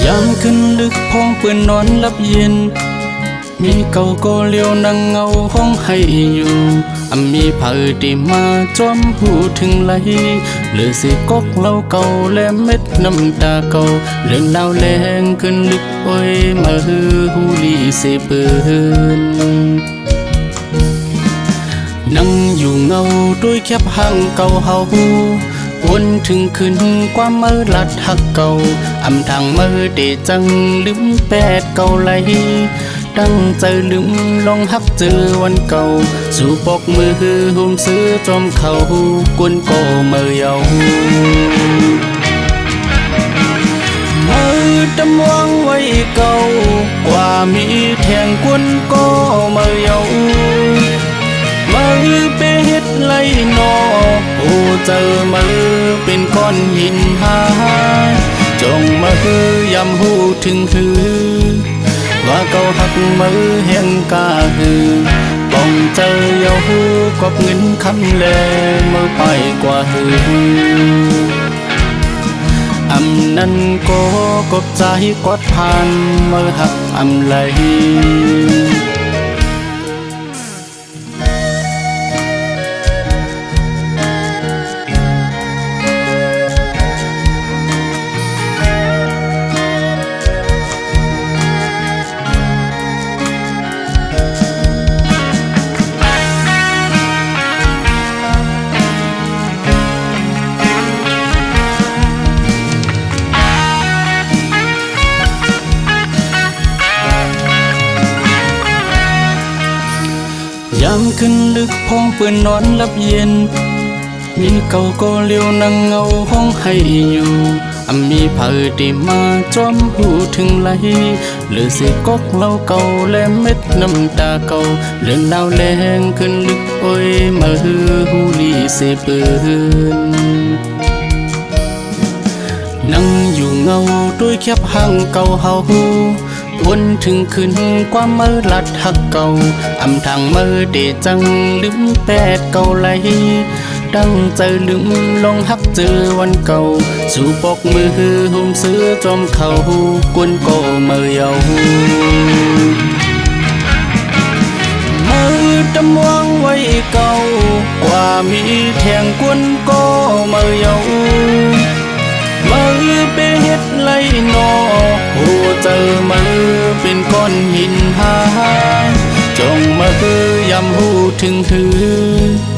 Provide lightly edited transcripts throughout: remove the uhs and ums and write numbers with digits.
ยามขึ้นลึกพ้องปืนนอนรับเย็นมีเก่าก็เลี้ยวนั่งเงาห้องให้อยู่มีผ้าดีมาจอมหูถึงไหลเหลือสิกกเหล้าเก่าและเม็ดน้ำตาเก่าเรื่องราวแรงขึ้นลึกโอ้ยมาฮือหูลีเสเปืนนั่งอยู่เงาด้วยแคบห่างเก่าเฮาวนถึงขึ้นความเมื่อลัดหักเก่าทางเมื่อเดจังลืมแปดเก่าไหลตั้งใจลืมลองฮักเจอวันเก่าสู่ปกมือหุ่มซื้อจอมเขากวนโกเมื่อเยามือดำวางไว้เก่ากว่ามีแทงกวนโกเมื่อเยามือเปเฮ็ดไหลนอโอ้เจอมือเป็นก้อนหินหายจงมือยำหูถึงหือว่าเก่าหักมือแห่งกาหือป้องเจอเยาหูกบเงินคำแลมือไปกว่าหือนั้นก็กบใจกดผ่านมือหักไหลยามขึ้นลึกพ้องปืนนอนรับเย็นมีเก่าก็เลี้ยวนั่งเงาห้องให้อยู่มีผ้าดีมาจอมหูถึงไหลเหลือสิกกเหล้าเก่าและเม็ดน้ำตาเก่าเรื่องราวแรงขึ้นลึกโอ้ยมาฮือหูลีเสเปืนนั่งอยู่เงาด้วยแคบห่างเก่าเฮาวนถึงขึ้นความเมื่อลัดหักเก่าทางเมื่อเดจังลืมแปดเก่าไหลตั้งใจลืมลองฮักเจอวันเก่าสู่ปกมือหุ่มซื้อจอมเขากวนโกเมื่อเยามือดำวางไว้เก่ากว่ามีแทงกวนโกเมื่อเยามือเปเฮ็ดไหลนอโอ้เจอมือเป็นก้อนหินหายจงมือยำหูถึงหือ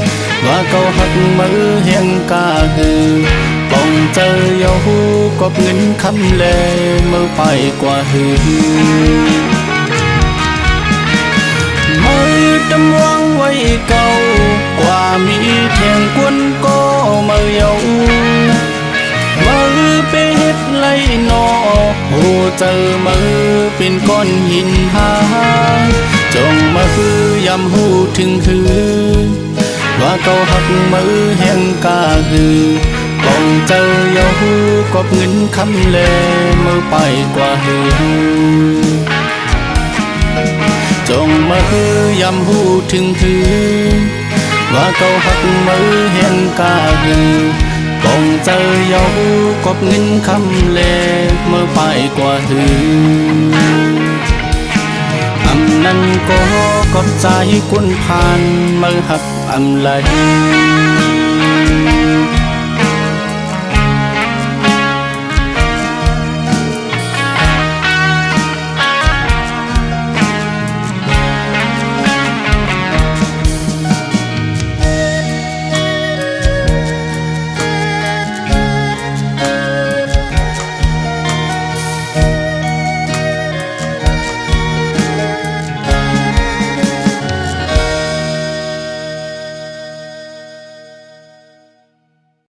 ว่าเก่าหักมือแห่งกาหือป้องเจอเยาหูกบเงินคำแลมือไปกว่าหือมือดำวางไว้เก่ากว่ามีแทงกวนโกเมื่อเยามือเปเฮ็ดไหลนอโอ้เจอมือเป็นก้อนหินหายจงมือยำหูถึงหือว่าเก่าหักมือแห่งกาหือป้องเจอเยาหูกบเงินคำแลมือไปกว่าหือจงมือยำหูถึงหือว่าเก่าหักมือแห่งกาหือป้องเจอเยาหูกบเงินคำแลมือไปกว่าหือนั้นก็กบใจกุนผ่านมือหักไหล